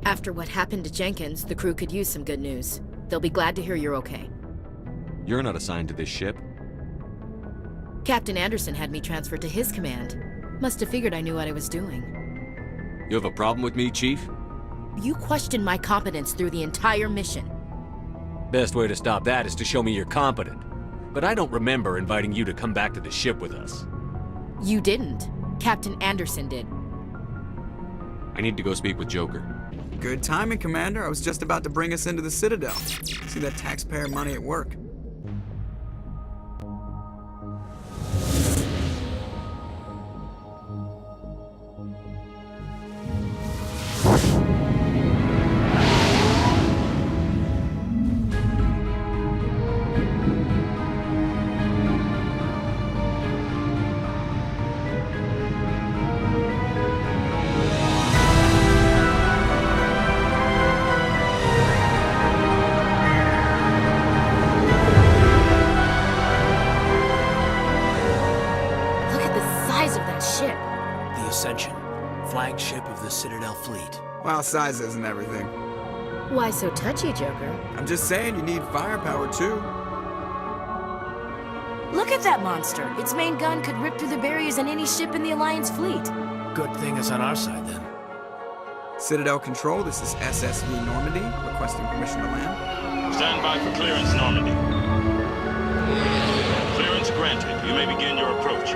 After what happened to Jenkins, the crew could use some good news. They'll be glad to hear you're okay. You're not assigned to this ship. Captain Anderson had me transferred to his command. Must have figured I knew what I was doing. You have a problem with me, Chief? You questioned my competence through the entire mission. Best way to stop that is to show me you're competent. But I don't remember inviting you to come back to the ship with us. You didn't. Captain Anderson did. I need to go speak with Joker. Good timing, Commander. I was just about to bring us into the Citadel. See that taxpayer money at work. Flagship of the Citadel fleet. Well, size isn't everything. Why so touchy, Joker? I'm just saying you need firepower too. Look at that monster. Its main gun could rip through the barriers in any ship in the Alliance fleet. Good thing it's on our side then. Citadel Control, this is SSV Normandy, requesting permission to land. Stand by for clearance, Normandy. Clearance granted. You may begin your approach.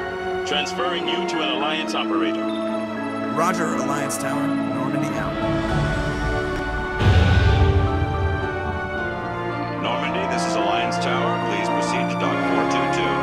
Transferring you to an Alliance operator. Roger, Alliance Tower. Normandy out. Normandy, this is Alliance Tower. Please proceed to Dock 422.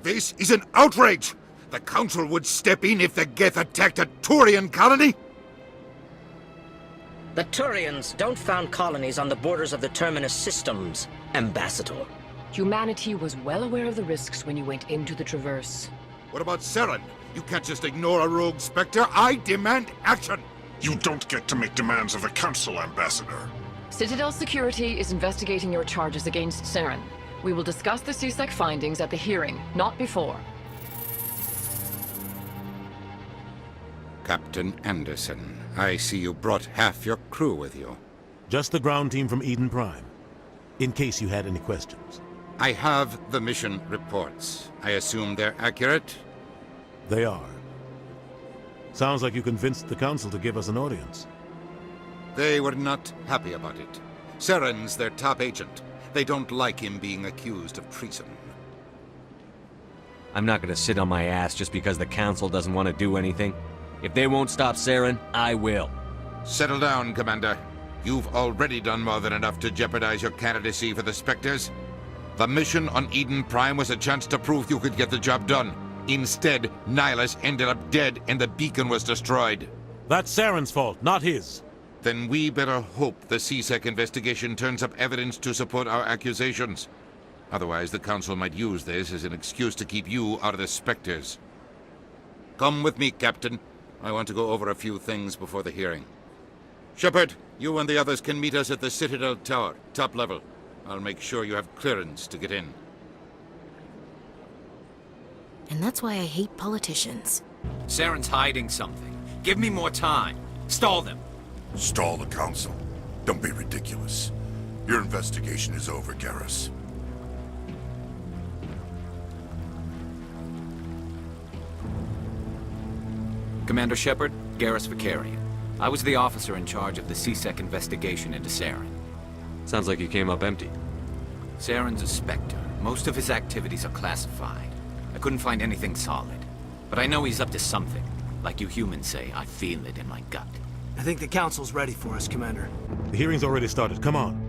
This is an outrage! The Council would step in if the Geth attacked a Turian colony? The Turians don't found colonies on the borders of the Terminus systems, Ambassador. Humanity was well aware of the risks when you went into the Traverse. What about Saren? You can't just ignore a rogue spectre. I demand action! You don't get to make demands of the Council, Ambassador. Citadel Security is investigating your charges against Saren. We will discuss the CSEC findings at the hearing, not before. Captain Anderson, I see you brought half your crew with you. Just the ground team from Eden Prime, in case you had any questions. I have the mission reports. I assume they're accurate? They are. Sounds like you convinced the Council to give us an audience. They were not happy about it. Sarens, their top agent. They don't like him being accused of treason. I'm not gonna sit on my ass just because the Council doesn't want to do anything. If they won't stop Saren, I will. Settle down, Commander. You've already done more than enough to jeopardize your candidacy for the Spectres. The mission on Eden Prime was a chance to prove you could get the job done. Instead, Nihilus ended up dead and the beacon was destroyed. That's Saren's fault, not his. Then we better hope the CSEC investigation turns up evidence to support our accusations. Otherwise, the Council might use this as an excuse to keep you out of the Spectres. Come with me, Captain. I want to go over a few things before the hearing. Shepard, you and the others can meet us at the Citadel Tower, top level. I'll make sure you have clearance to get in. And that's why I hate politicians. Saren's hiding something. Give me more time. Stall them. Stall the Council. Don't be ridiculous. Your investigation is over, Garrus. Commander Shepard, Garrus Vicarian. I was the officer in charge of the CSEC investigation into Saren. Sounds like you came up empty. Saren's a spectre. Most of his activities are classified. I couldn't find anything solid. But I know he's up to something. Like you humans say, I feel it in my gut. I think the Council's ready for us, Commander. The hearing's already started. Come on.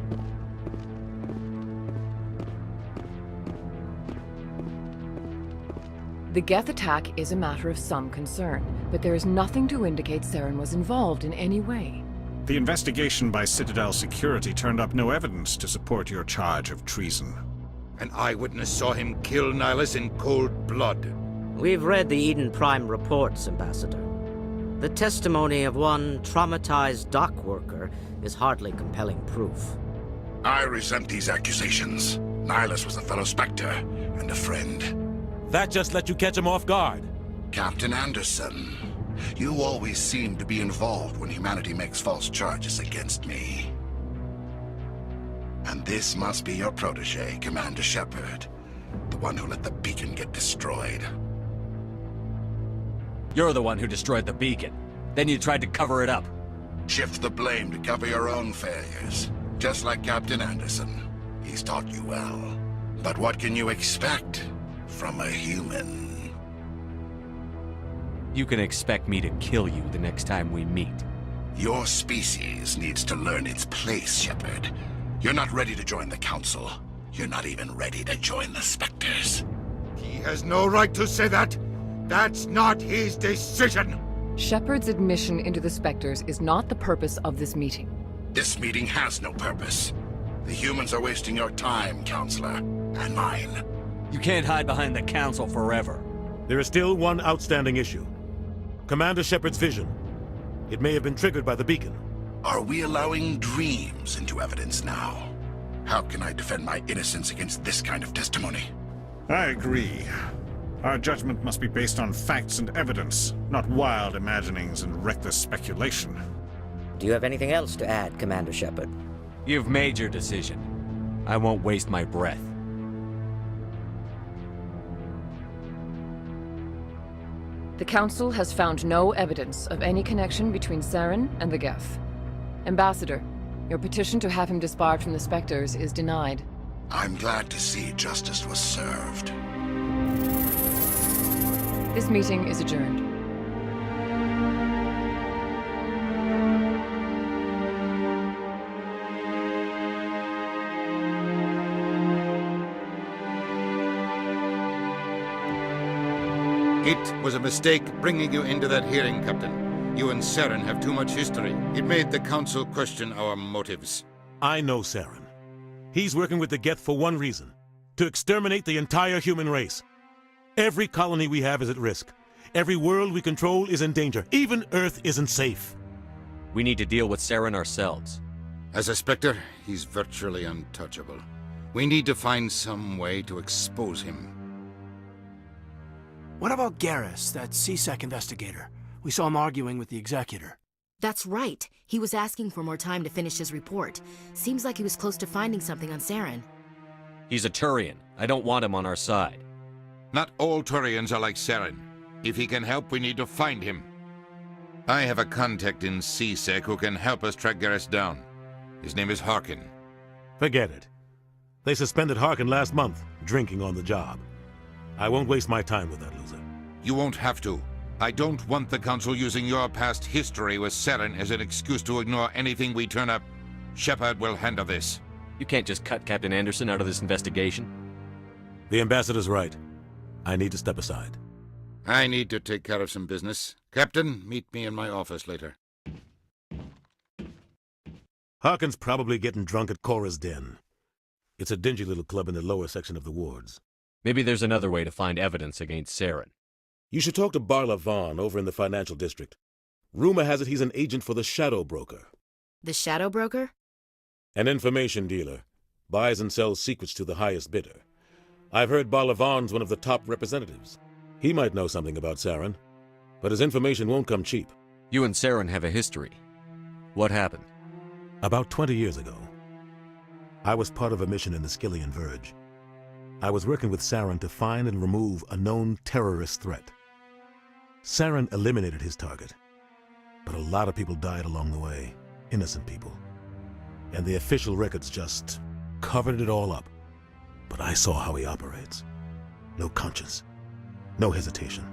The Geth attack is a matter of some concern, but there is nothing to indicate Saren was involved in any way. The investigation by Citadel Security turned up no evidence to support your charge of treason. An eyewitness saw him kill Nihilus in cold blood. We've read the Eden Prime reports, Ambassador. The testimony of one traumatized dock worker is hardly compelling proof. I resent these accusations. Nihilus was a fellow Spectre and a friend. That just let you catch him off guard. Captain Anderson, you always seem to be involved when humanity makes false charges against me. And this must be your protege, Commander Shepard. The one who let the beacon get destroyed. You're the one who destroyed the beacon. Then you tried to cover it up. Shift the blame to cover your own failures. Just like Captain Anderson. He's taught you well. But what can you expect from a human? You can expect me to kill you the next time we meet. Your species needs to learn its place, Shepard. You're not ready to join the Council. You're not even ready to join the Spectres. He has no right to say that. That's not his decision. Shepard's admission into the Spectres is not the purpose of this meeting. This meeting has no purpose. The humans are wasting your time, Counselor, and mine. You can't hide behind the Council forever. There is still one outstanding issue. Commander Shepard's vision. It may have been triggered by the beacon. Are we allowing dreams into evidence now? How can I defend my innocence against this kind of testimony? I agree. Our judgment must be based on facts and evidence, not wild imaginings and reckless speculation. Do you have anything else to add, Commander Shepard? You've made your decision. I won't waste my breath. The Council has found no evidence of any connection between Saren and the Geth. Ambassador, your petition to have him disbarred from the Spectres is denied. I'm glad to see justice was served. This meeting is adjourned. It was a mistake bringing you into that hearing, Captain. You and Saren have too much history. It made the Council question our motives. I know Saren. He's working with the Geth for one reason. To exterminate the entire human race. Every colony we have is at risk. Every world we control is in danger. Even Earth isn't safe. We need to deal with Saren ourselves. As a Spectre, he's virtually untouchable. We need to find some way to expose him. What about Garrus, that CSEC investigator? We saw him arguing with the Executor. That's right. He was asking for more time to finish his report. Seems like he was close to finding something on Saren. He's a Turian. I don't want him on our side. Not all Turians are like Saren. If he can help, we need to find him. I have a contact in CSEC who can help us track Garrus down. His name is Harkin. Forget it. They suspended Harkin last month, drinking on the job. I won't waste my time with that loser. You won't have to. I don't want the Council using your past history with Saren as an excuse to ignore anything we turn up. Shepard will handle this. You can't just cut Captain Anderson out of this investigation. The Ambassador's right. I need to step aside. I need to take care of some business. Captain, meet me in my office later. Harkin's probably getting drunk at Cora's Den. It's a dingy little club in the lower section of the wards. Maybe there's another way to find evidence against Saren. You should talk to Barla Vaughn over in the financial district. Rumor has it he's an agent for the Shadow Broker. The Shadow Broker? An information dealer. Buys and sells secrets to the highest bidder. I've heard Barla Vaughn's one of the top representatives. He might know something about Saren, but his information won't come cheap. You and Saren have a history. What happened? About 20 years ago, I was part of a mission in the Skillian Verge. I was working with Saren to find and remove a known terrorist threat. Saren eliminated his target, but a lot of people died along the way, innocent people. And the official records just covered it all up. But I saw how he operates. No conscience, no hesitation.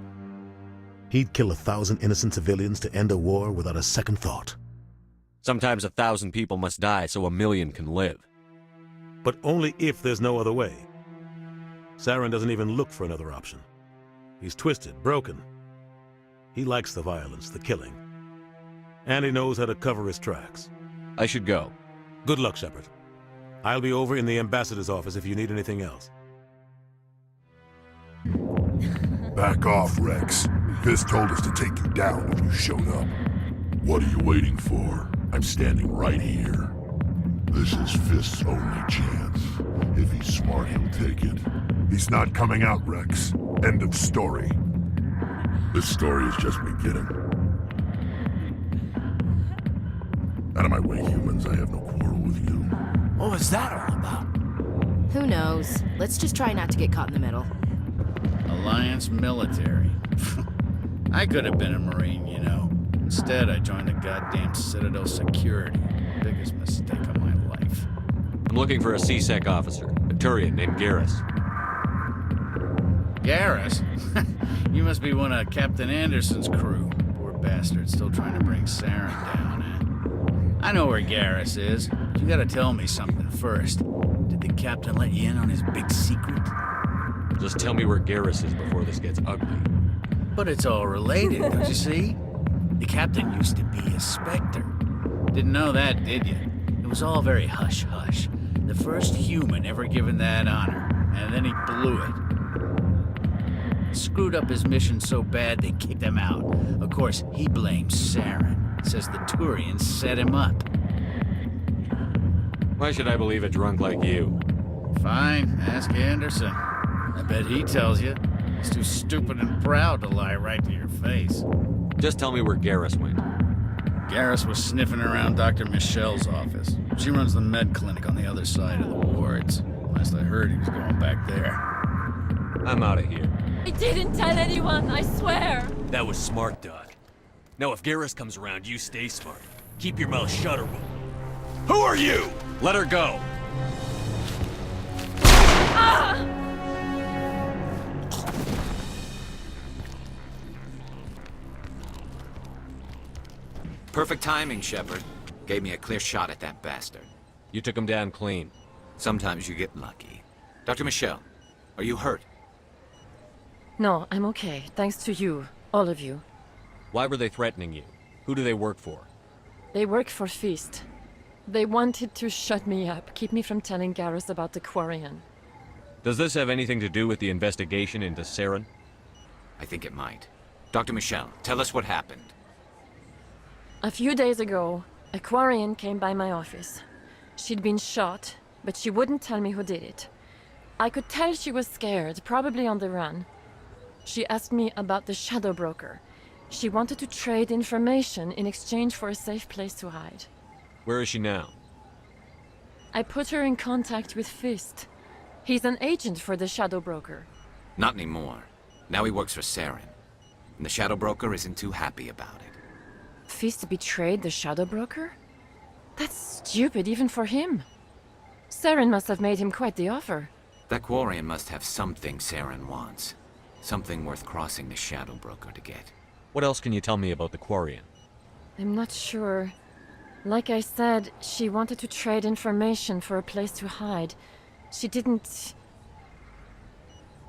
He'd kill 1,000 innocent civilians to end a war without a second thought. Sometimes 1,000 people must die so 1,000,000 can live. But only if there's no other way. Saren doesn't even look for another option. He's twisted, broken. He likes the violence, the killing. And he knows how to cover his tracks. I should go. Good luck, Shepard. I'll be over in the Ambassador's office if you need anything else. Back off, Rex. Fist told us to take you down when you showed up. What are you waiting for? I'm standing right here. This is Fist's only chance. If he's smart, he'll take it. He's not coming out, Rex. End of story. This story is just beginning. Out of my way, humans. I have no quarrel with you. What was that all about? Who knows? Let's just try not to get caught in the middle. Alliance military. I could have been a Marine, you know. Instead, I joined the goddamn Citadel security. Biggest mistake of my life. I'm looking for a C-Sec officer, a Turian named Garrus. Garrus? You must be one of Captain Anderson's crew. Poor bastard, still trying to bring Sarens down, eh? I know where Garrus is, but you gotta tell me something first. Did the captain let you in on his big secret? Just tell me where Garrus is before this gets ugly. But it's all related, don't you see? The captain used to be a spectre. Didn't know that, did you? It was all very hush-hush. The first human ever given that honor, and then he blew it. Screwed up his mission so bad they kicked him out. Of course, he blames Sarens. Says the Turians set him up. Why should I believe a drunk like you? Fine, ask Anderson. I bet he tells you. He's too stupid and proud to lie right to your face. Just tell me where Garrus went. Garrus was sniffing around Dr. Michelle's office. She runs the med clinic on the other side of the wards. Last I heard, he was going back there. I'm out of here. I didn't tell anyone, I swear! That was smart, Doc. Now if Garrus comes around, you stay smart. Keep your mouth shut or we'll... Who are you? Let her go! Ah! Perfect timing, Shepard. Gave me a clear shot at that bastard. You took him down clean. Sometimes you get lucky. Dr. Michelle, are you hurt? No, I'm okay. Thanks to you. All of you. Why were they threatening you? Who do they work for? They work for Feast. They wanted to shut me up, keep me from telling Garrus about the quarian. Does this have anything to do with the investigation into Sarens? I think it might. Dr. Michelle, tell us what happened. A few days ago, a quarian came by my office. She'd been shot, but she wouldn't tell me who did it. I could tell she was scared, probably on the run. She asked me about the shadow broker. She wanted to trade information in exchange for a safe place to hide. Where is she now? I put her in contact with Fist. He's an agent for the shadow broker. Not anymore. Now he works for Sarens. And the shadow broker isn't too happy about it. Fist betrayed the shadow broker? That's stupid even for him. Sarens must have made him quite the offer. That quarian must have something Sarens wants. Something worth crossing the shadow broker to get. What else can you tell me about the quarian? I'm not sure. Like I said, she wanted to trade information for a place to hide. She didn't...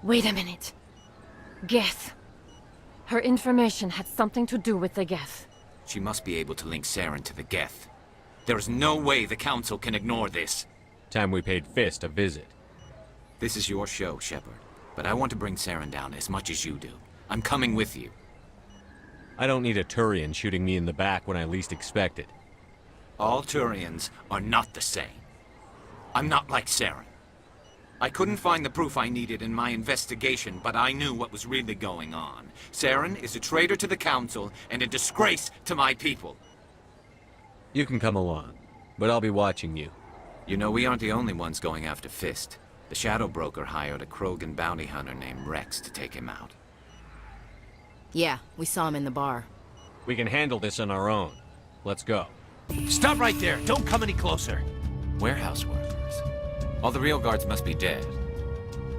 Wait a minute. Geth. Her information had something to do with the Geth. She must be able to link Sarens to the Geth. There is no way the Council can ignore this. Time we paid Fist a visit. This is your show, Shepard. But I want to bring Sarens down as much as you do. I'm coming with you. I don't need a Turian shooting me in the back when I least expect it. All Turians are not the same. I'm not like Sarens. I couldn't find the proof I needed in my investigation, but I knew what was really going on. Sarens is a traitor to the Council and a disgrace to my people. You can come along, but I'll be watching you. You know, we aren't the only ones going after Fist. The Shadow Broker hired a Krogan bounty hunter named Rex to take him out. Yeah, we saw him in the bar. We can handle this on our own. Let's go. Stop right there! Don't come any closer! Warehouse workers. All the real guards must be dead.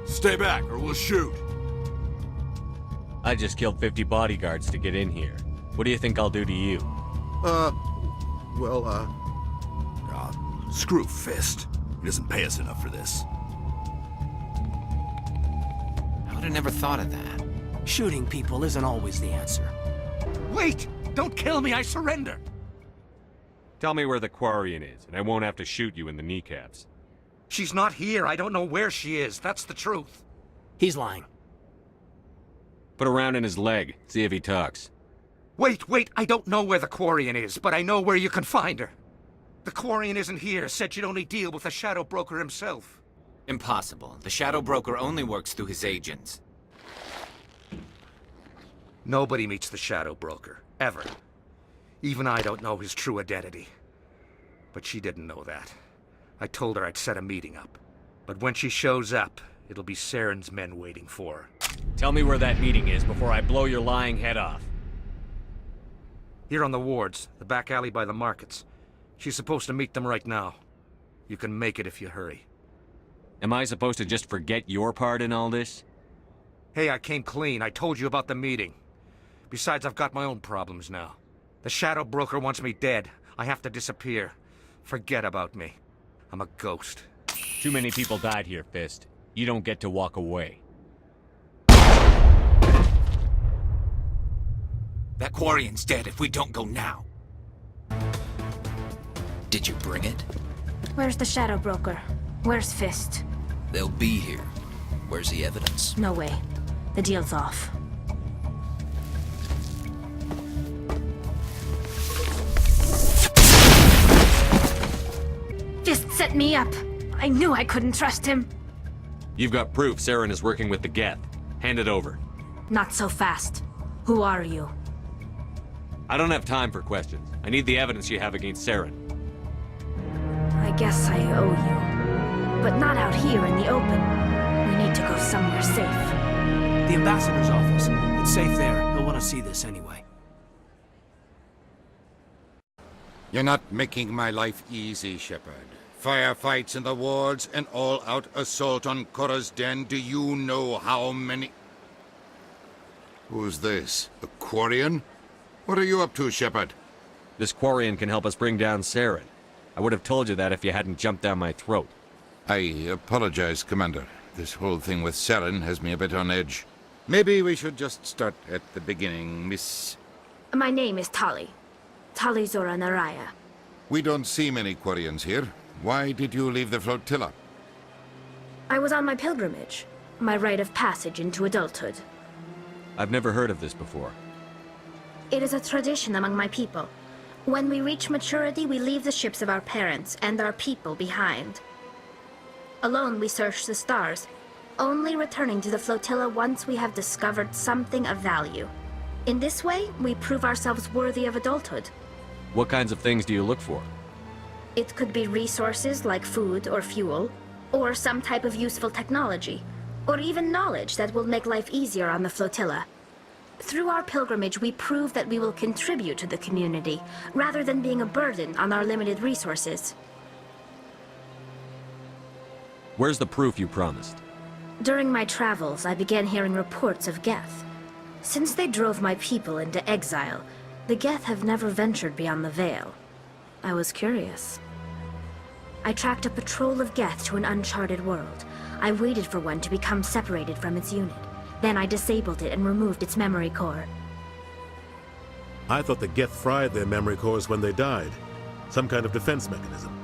Stay back, or we'll shoot! I just killed 50 bodyguards to get in here. What do you think I'll do to you? Screw Fist. He doesn't pay us enough for this. I would have never thought of that. Shooting people isn't always the answer. Wait! Don't kill me, I surrender! Tell me where the quarian is, and I won't have to shoot you in the kneecaps. She's not here. I don't know where she is. That's the truth. He's lying. Put a round in his leg, see if he talks. Wait, I don't know where the quarian is, but I know where you can find her. The quarian isn't here, said she'd only deal with the Shadow Broker himself. Impossible. The Shadow Broker only works through his agents. Nobody meets the Shadow Broker, ever. Even I don't know his true identity. But she didn't know that. I told her I'd set a meeting up. But when she shows up, it'll be Sarens' men waiting for her. Tell me where that meeting is before I blow your lying head off. Here on the wards, the back alley by the markets. She's supposed to meet them right now. You can make it if you hurry. Am I supposed to just forget your part in all this? Hey, I came clean. I told you about the meeting. Besides, I've got my own problems now. The Shadow Broker wants me dead. I have to disappear. Forget about me. I'm a ghost. Too many people died here, Fist. You don't get to walk away. That quarian's dead if we don't go now. Did you bring it? Where's the Shadow Broker? Where's Fist? They'll be here. Where's the evidence? No way. The deal's off. Fist set me up. I knew I couldn't trust him. You've got proof Saren is working with the Geth. Hand it over. Not so fast. Who are you? I don't have time for questions. I need the evidence you have against Saren. I guess I owe you. But not out here in the open. We need to go somewhere safe. The ambassador's office. It's safe there. He'll want to see this anyway. You're not making my life easy, Shepard. Firefights in the wards, an all-out assault on Korra's den. Do you know how many... Who's this? A quarian? What are you up to, Shepard? This quarian can help us bring down Saren. I would have told you that if you hadn't jumped down my throat. I apologize, Commander. This whole thing with Saren has me a bit on edge. Maybe we should just start at the beginning, Miss... My name is Tali. Tali Zora Naraya. We don't see many quarians here. Why did you leave the flotilla? I was on my pilgrimage. My rite of passage into adulthood. I've never heard of this before. It is a tradition among my people. When we reach maturity, we leave the ships of our parents and our people behind. Alone, we search the stars, only returning to the flotilla once we have discovered something of value. In this way, we prove ourselves worthy of adulthood. What kinds of things do you look for? It could be resources like food or fuel, or some type of useful technology, or even knowledge that will make life easier on the flotilla. Through our pilgrimage, we prove that we will contribute to the community, rather than being a burden on our limited resources. Where's the proof you promised? During my travels, I began hearing reports of Geth. Since they drove my people into exile, the Geth have never ventured beyond the Veil. I was curious. I tracked a patrol of Geth to an uncharted world. I waited for one to become separated from its unit. Then I disabled it and removed its memory core. I thought the Geth fried their memory cores when they died. Some kind of defense mechanism.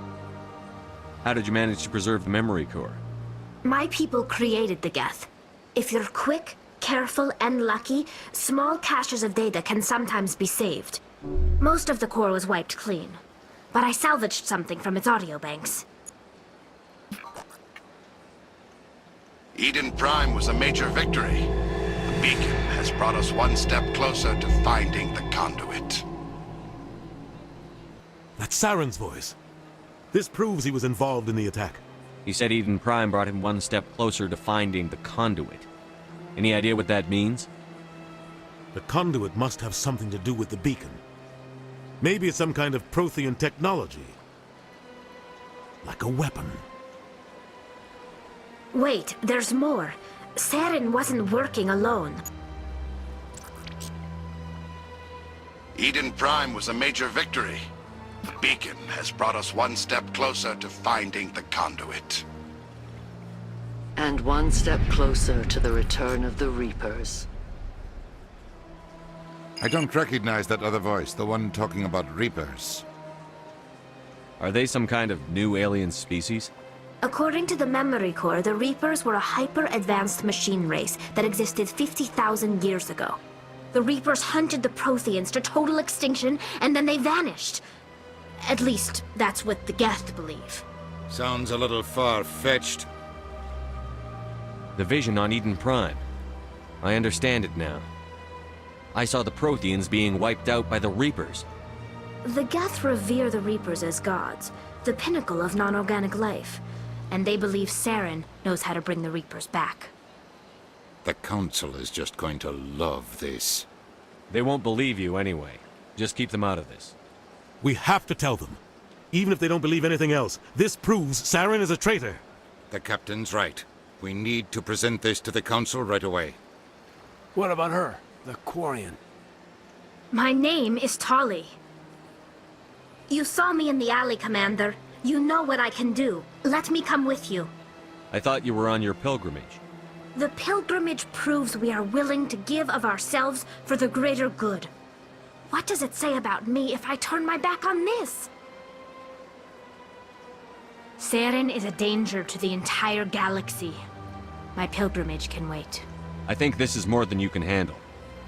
How did you manage to preserve the memory core? My people created the Geth. If you're quick, careful, and lucky, small caches of data can sometimes be saved. Most of the core was wiped clean, but I salvaged something from its audio banks. Eden Prime was a major victory. The beacon has brought us one step closer to finding the conduit. That's Saren's voice. This proves he was involved in the attack. He said Eden Prime brought him one step closer to finding the conduit. Any idea what that means? The conduit must have something to do with the beacon. Maybe it's some kind of prothean technology. Like a weapon. Wait, there's more. Saren wasn't working alone. Eden Prime was a major victory. The beacon has brought us one step closer to finding the conduit. And one step closer to the return of the Reapers. I don't recognize that other voice, the one talking about Reapers. Are they some kind of new alien species? According to the Memory Core, the Reapers were a hyper-advanced machine race that existed 50,000 years ago. The Reapers hunted the Protheans to total extinction, and then they vanished. At least, that's what the Geth believe. Sounds a little far-fetched. The vision on Eden Prime. I understand it now. I saw the Protheans being wiped out by the Reapers. The Geth revere the Reapers as gods, the pinnacle of non-organic life. And they believe Saren knows how to bring the Reapers back. The Council is just going to love this. They won't believe you anyway. Just keep them out of this. We have to tell them. Even if they don't believe anything else, this proves Saren is a traitor. The Captain's right. We need to present this to the Council right away. What about her, the quarian? My name is Tali. You saw me in the alley, Commander. You know what I can do. Let me come with you. I thought you were on your pilgrimage. The pilgrimage proves we are willing to give of ourselves for the greater good. What does it say about me if I turn my back on this? Saren is a danger to the entire galaxy. My pilgrimage can wait. I think this is more than you can handle.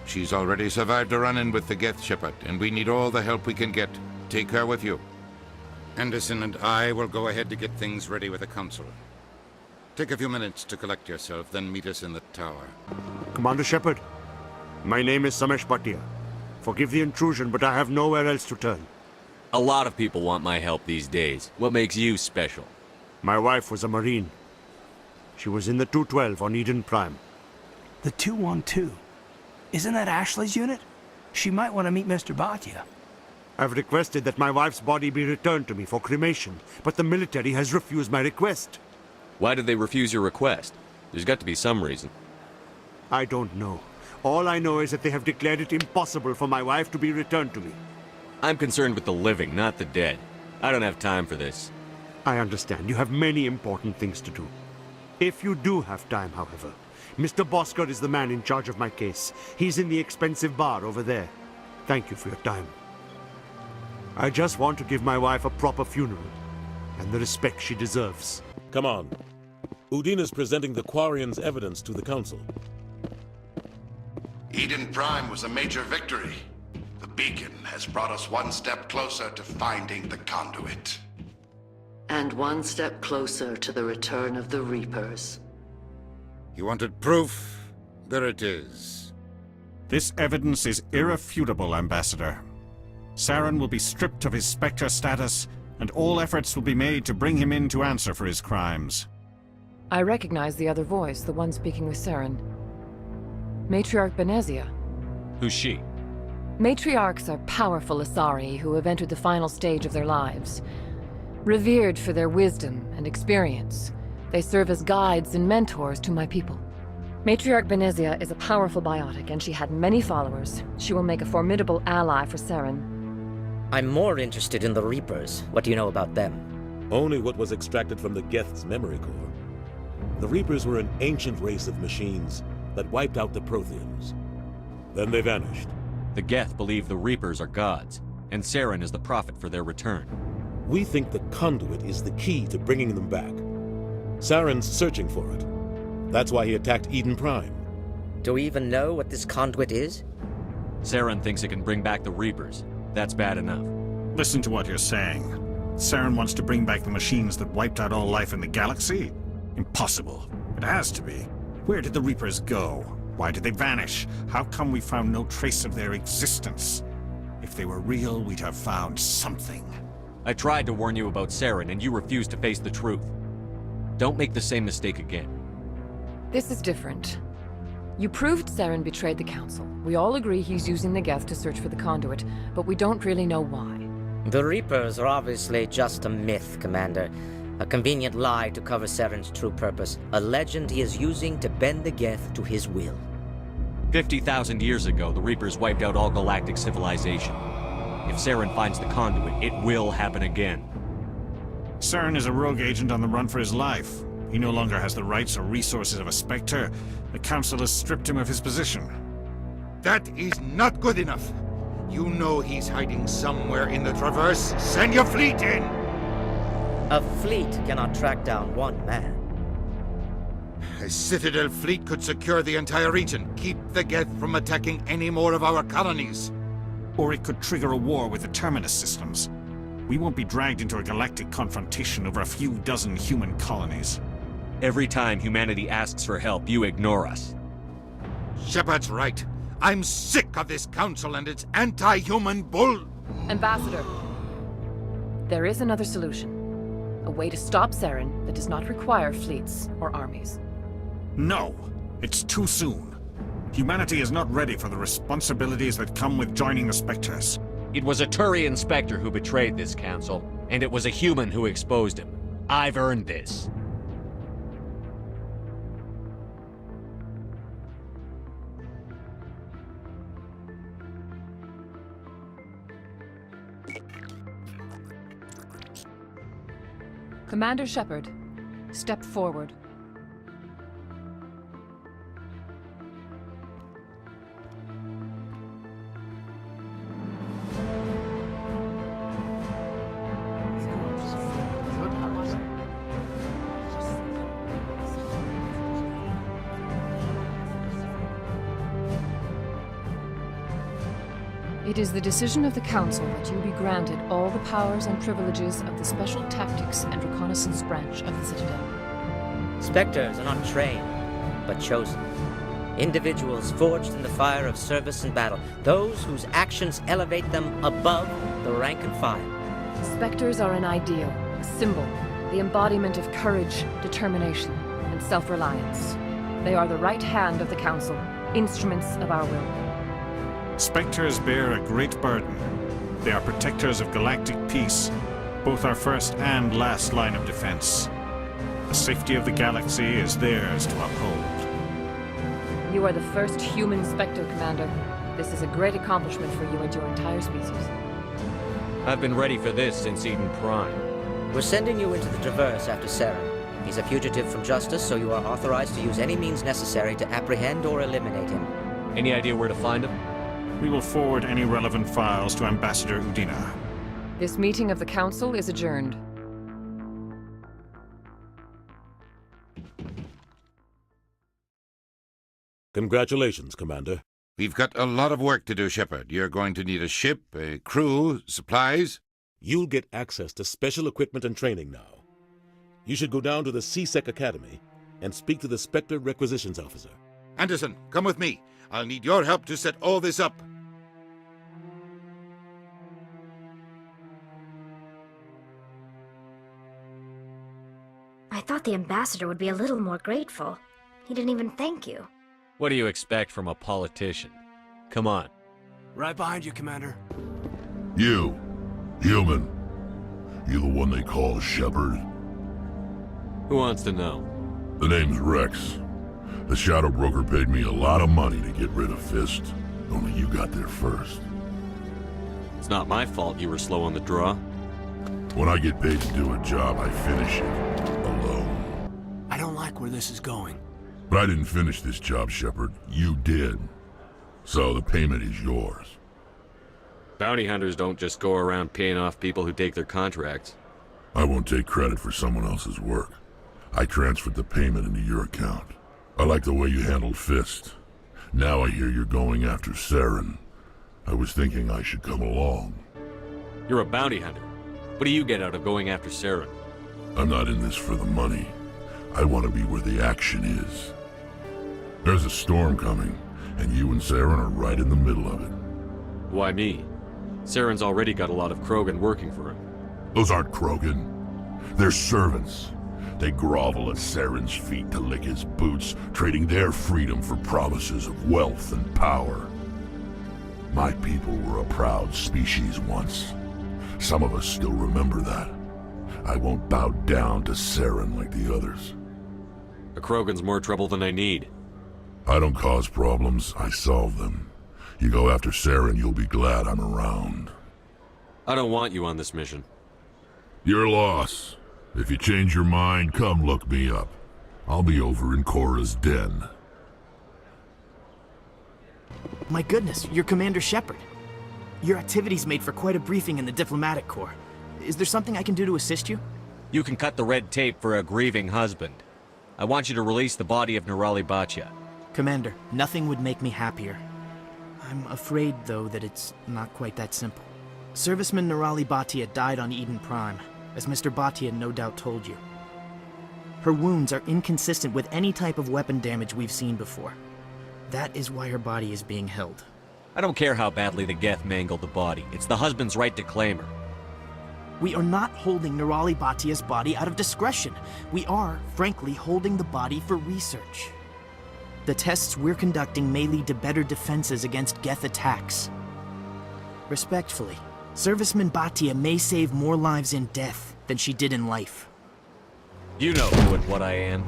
She's already survived a run-in with the Geth Shepherd, and we need all the help we can get. Take her with you. Anderson and I will go ahead to get things ready with the Council. Take a few minutes to collect yourself, then meet us in the tower. Commander Shepard, my name is Samesh Bhatia. Forgive the intrusion, but I have nowhere else to turn. A lot of people want my help these days. What makes you special? My wife was a Marine. She was in the 212 on Eden Prime. The 212? Isn't that Ashley's unit? She might want to meet Mr. Bhatia. I've requested that my wife's body be returned to me for cremation, but the military has refused my request. Why did they refuse your request? There's got to be some reason. I don't know. All I know is that they have declared it impossible for my wife to be returned to me. I'm concerned with the living, not the dead. I don't have time for this. I understand. You have many important things to do. If you do have time, however, Mr. Bosker is the man in charge of my case. He's in the expensive bar over there. Thank you for your time. I just want to give my wife a proper funeral, and the respect she deserves. Come on. Udine is presenting the Quarian's evidence to the Council. Eden Prime was a major victory. The beacon has brought us one step closer to finding the conduit. And one step closer to the return of the Reapers. You wanted proof? There it is. This evidence is irrefutable, Ambassador. Saren will be stripped of his spectre status, and all efforts will be made to bring him in to answer for his crimes. I recognize the other voice, the one speaking with Saren. Matriarch Benezia. Who's she? Matriarchs are powerful Asari who have entered the final stage of their lives. Revered for their wisdom and experience, they serve as guides and mentors to my people. Matriarch Benezia is a powerful biotic, and she had many followers. She will make a formidable ally for Saren. I'm more interested in the Reapers. What do you know about them? Only what was extracted from the Geth's memory core. The Reapers were an ancient race of machines that wiped out the Protheans. Then they vanished. The Geth believe the Reapers are gods, and Saren is the prophet for their return. We think the conduit is the key to bringing them back. Saren's searching for it. That's why he attacked Eden Prime. Do we even know what this conduit is? Saren thinks it can bring back the Reapers. That's bad enough. Listen to what you're saying. Saren wants to bring back the machines that wiped out all life in the galaxy? Impossible. It has to be. Where did the Reapers go? Why did they vanish? How come we found no trace of their existence? If they were real, we'd have found something. I tried to warn you about Saren, and you refused to face the truth. Don't make the same mistake again. This is different. You proved Saren betrayed the Council. We all agree he's using the Geth to search for the conduit, but we don't really know why. The Reapers are obviously just a myth, Commander. A convenient lie to cover Saren's true purpose. A legend he is using to bend the Geth to his will. 50,000 years ago, the Reapers wiped out all galactic civilization. If Saren finds the conduit, it will happen again. Saren is a rogue agent on the run for his life. He no longer has the rights or resources of a spectre. The Council has stripped him of his position. That is not good enough. You know he's hiding somewhere in the Traverse. Send your fleet in! A fleet cannot track down one man. A Citadel fleet could secure the entire region, keep the Geth from attacking any more of our colonies. Or it could trigger a war with the Terminus systems. We won't be dragged into a galactic confrontation over a few dozen human colonies. Every time humanity asks for help, you ignore us. Shepard's right. I'm sick of this council and its anti-human bull... Ambassador, there is another solution. A way to stop Saren that does not require fleets or armies. No! It's too soon. Humanity is not ready for the responsibilities that come with joining the Spectres. It was a Turian spectre who betrayed this council, and it was a human who exposed him. I've earned this. Commander Shepard, step forward. It is the decision of the Council that you be granted all the powers and privileges of the Special Tactics and Reconnaissance branch of the Citadel. Spectres are not trained, but chosen. Individuals forged in the fire of service and battle, those whose actions elevate them above the rank and file. Spectres are an ideal, a symbol, the embodiment of courage, determination, and self-reliance. They are the right hand of the Council, instruments of our will. Spectres bear a great burden. They are protectors of galactic peace, both our first and last line of defense. The safety of the galaxy is theirs to uphold. You are the first human Spectre, Commander. This is a great accomplishment for you and your entire species. I've been ready for this since Eden Prime. We're sending you into the Traverse after Saren. He's a fugitive from justice, so you are authorized to use any means necessary to apprehend or eliminate him. Any idea where to find him? We will forward any relevant files to Ambassador Udina. This meeting of the Council is adjourned. Congratulations, Commander. We've got a lot of work to do, Shepard. You're going to need a ship, a crew, supplies. You'll get access to special equipment and training now. You should go down to the C-Sec Academy and speak to the Spectre Requisitions Officer. Anderson, come with me. I'll need your help to set all this up. I thought the ambassador would be a little more grateful. He didn't even thank you. What do you expect from a politician? Come on. Right behind you, Commander. You, human. You the one they call Shepard? Who wants to know? The name's Rex. The Shadow Broker paid me a lot of money to get rid of Fist. Only you got there first. It's not my fault you were slow on the draw. When I get paid to do a job, I finish it. Alone. I don't like where this is going. But I didn't finish this job, Shepard. You did. So the payment is yours. Bounty hunters don't just go around paying off people who take their contracts. I won't take credit for someone else's work. I transferred the payment into your account. I like the way you handled Fist. Now I hear you're going after Saren. I was thinking I should come along. You're a bounty hunter. What do you get out of going after Saren? I'm not in this for the money. I want to be where the action is. There's a storm coming, and you and Saren are right in the middle of it. Why me? Saren's already got a lot of Krogan working for him. Those aren't Krogan. They're servants. They grovel at Saren's feet to lick his boots, trading their freedom for promises of wealth and power. My people were a proud species once. Some of us still remember that. I won't bow down to Saren like the others. A Krogan's more trouble than I need. I don't cause problems, I solve them. You go after Saren, you'll be glad I'm around. I don't want you on this mission. Your loss. If you change your mind, come look me up. I'll be over in Cora's den. My goodness, you're Commander Shepard. Your activities made for quite a briefing in the Diplomatic Corps. Is there something I can do to assist you? You can cut the red tape for a grieving husband. I want you to release the body of Nirali Bhatia. Commander, nothing would make me happier. I'm afraid, though, that it's not quite that simple. Serviceman Nirali Bhatia died on Eden Prime, as Mr. Bhatia no doubt told you. Her wounds are inconsistent with any type of weapon damage we've seen before. That is why her body is being held. I don't care how badly the Geth mangled the body. It's the husband's right to claim her. We are not holding Nirali Bhatia's body out of discretion. We are, frankly, holding the body for research. The tests we're conducting may lead to better defenses against Geth attacks. Respectfully, Serviceman Bhatia may save more lives in death than she did in life. You know who and what I am.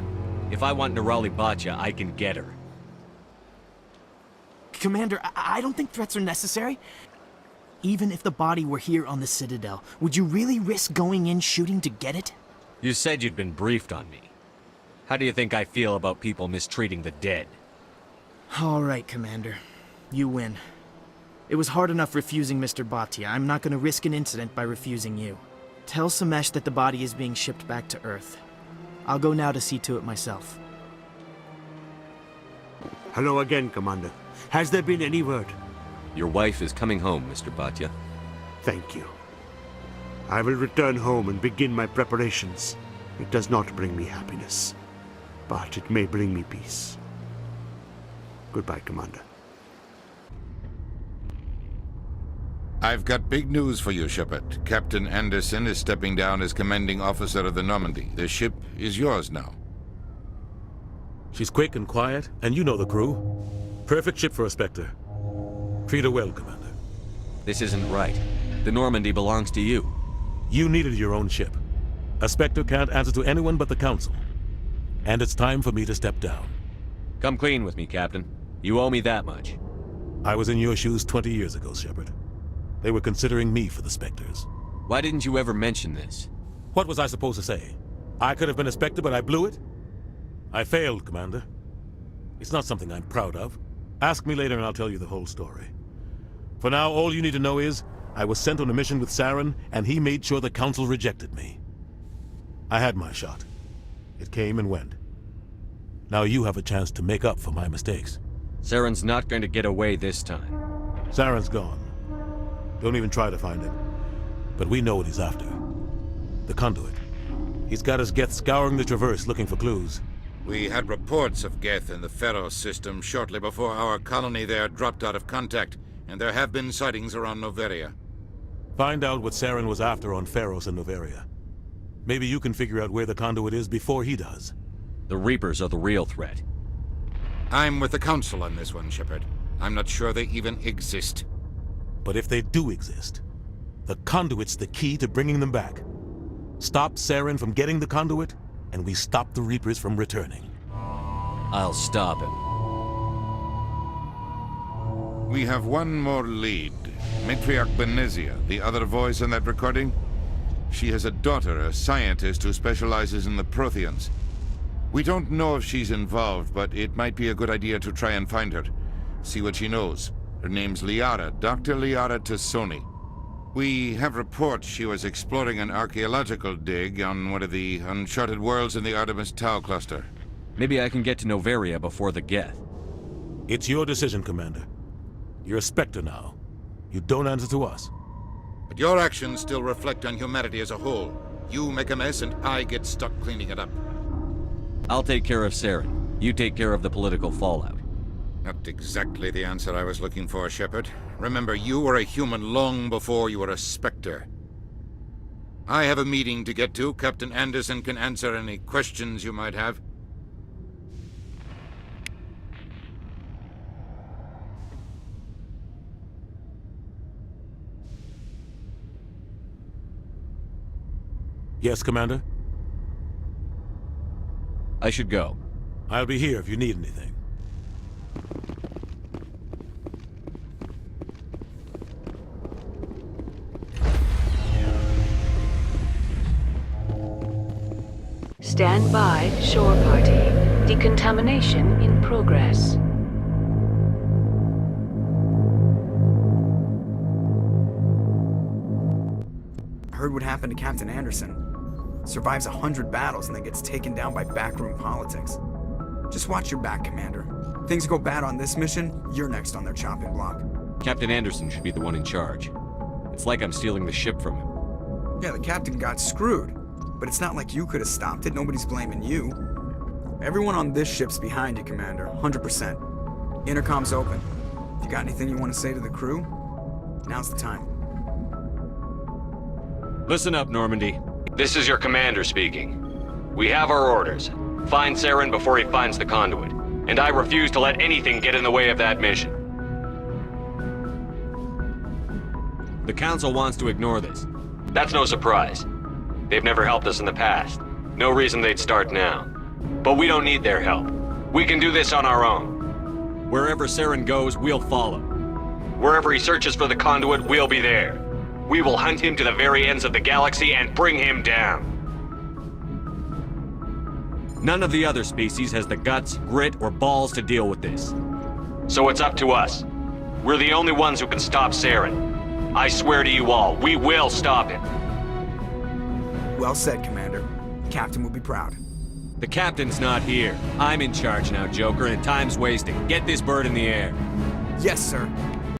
If I want Nirali Bhatia, I can get her. Commander, I don't think threats are necessary. Even if the body were here on the Citadel, would you really risk going in shooting to get it? You said you'd been briefed on me. How do you think I feel about people mistreating the dead? All right, Commander. You win. It was hard enough refusing Mr. Bhatia. I'm not going to risk an incident by refusing you. Tell Samesh that the body is being shipped back to Earth. I'll go now to see to it myself. Hello again, Commander. Has there been any word? Your wife is coming home, Mr. Bhatia. Thank you. I will return home and begin my preparations. It does not bring me happiness, but it may bring me peace. Goodbye, Commander. I've got big news for you, Shepard. Captain Anderson is stepping down as commanding officer of the Normandy. The ship is yours now. She's quick and quiet, and you know the crew. Perfect ship for a Spectre. Treat her well, Commander. This isn't right. The Normandy belongs to you. You needed your own ship. A Spectre can't answer to anyone but the Council. And it's time for me to step down. Come clean with me, Captain. You owe me that much. I was in your shoes 20 years ago, Shepard. They were considering me for the Spectres. Why didn't you ever mention this? What was I supposed to say? I could have been a Spectre, but I blew it? I failed, Commander. It's not something I'm proud of. Ask me later and I'll tell you the whole story. For now, all you need to know is, I was sent on a mission with Saren, and he made sure the Council rejected me. I had my shot. It came and went. Now you have a chance to make up for my mistakes. Saren's not going to get away this time. Saren's gone. Don't even try to find him. But we know what he's after. The conduit. He's got his Geth scouring the Traverse looking for clues. We had reports of Geth in the Pharos system shortly before our colony there dropped out of contact, and there have been sightings around Noveria. Find out what Saren was after on Pharos and Noveria. Maybe you can figure out where the conduit is before he does. The Reapers are the real threat. I'm with the Council on this one, Shepard. I'm not sure they even exist. But if they do exist, the conduit's the key to bringing them back. Stop Saren from getting the conduit, and we stop the Reapers from returning. I'll stop him. We have one more lead. Matriarch Benezia, the other voice in that recording. She has a daughter, a scientist who specializes in the protheans. We don't know if she's involved, but it might be a good idea to try and find her. See what she knows. Her name's Liara, Dr. Liara Tassoni. We have reports she was exploring an archaeological dig on one of the uncharted worlds in the Artemis Tau cluster. Maybe I can get to Noveria before the Geth. It's your decision, Commander. You're a Spectre now. You don't answer to us. But your actions still reflect on humanity as a whole. You make a mess and I get stuck cleaning it up. I'll take care of Saren. You take care of the political fallout. Not exactly the answer I was looking for, Shepard. Remember, you were a human long before you were a Spectre. I have a meeting to get to. Captain Anderson can answer any questions you might have. Yes, Commander? I should go. I'll be here if you need anything. Stand by, shore party. Decontamination in progress. Heard what happened to Captain Anderson. survives 100 battles and then gets taken down by backroom politics. Just watch your back, Commander. Things go bad on this mission, you're next on their chopping block. Captain Anderson should be the one in charge. It's like I'm stealing the ship from him. Yeah, the captain got screwed. But it's not like you could have stopped it. Nobody's blaming you. Everyone on this ship's behind you, Commander. 100%. Intercom's open. If you got anything you want to say to the crew, now's the time. Listen up, Normandy. This is your commander speaking. We have our orders. Find Saren before he finds the conduit. And I refuse to let anything get in the way of that mission. The Council wants to ignore this. That's no surprise. They've never helped us in the past. No reason they'd start now. But we don't need their help. We can do this on our own. Wherever Saren goes, we'll follow. Wherever he searches for the conduit, we'll be there. We will hunt him to the very ends of the galaxy and bring him down. None of the other species has the guts, grit, or balls to deal with this. So it's up to us. We're the only ones who can stop Saren. I swear to you all, we will stop him. Well said, Commander. Captain will be proud. The captain's not here. I'm in charge now, Joker, and time's wasting. Get this bird in the air. Yes, sir.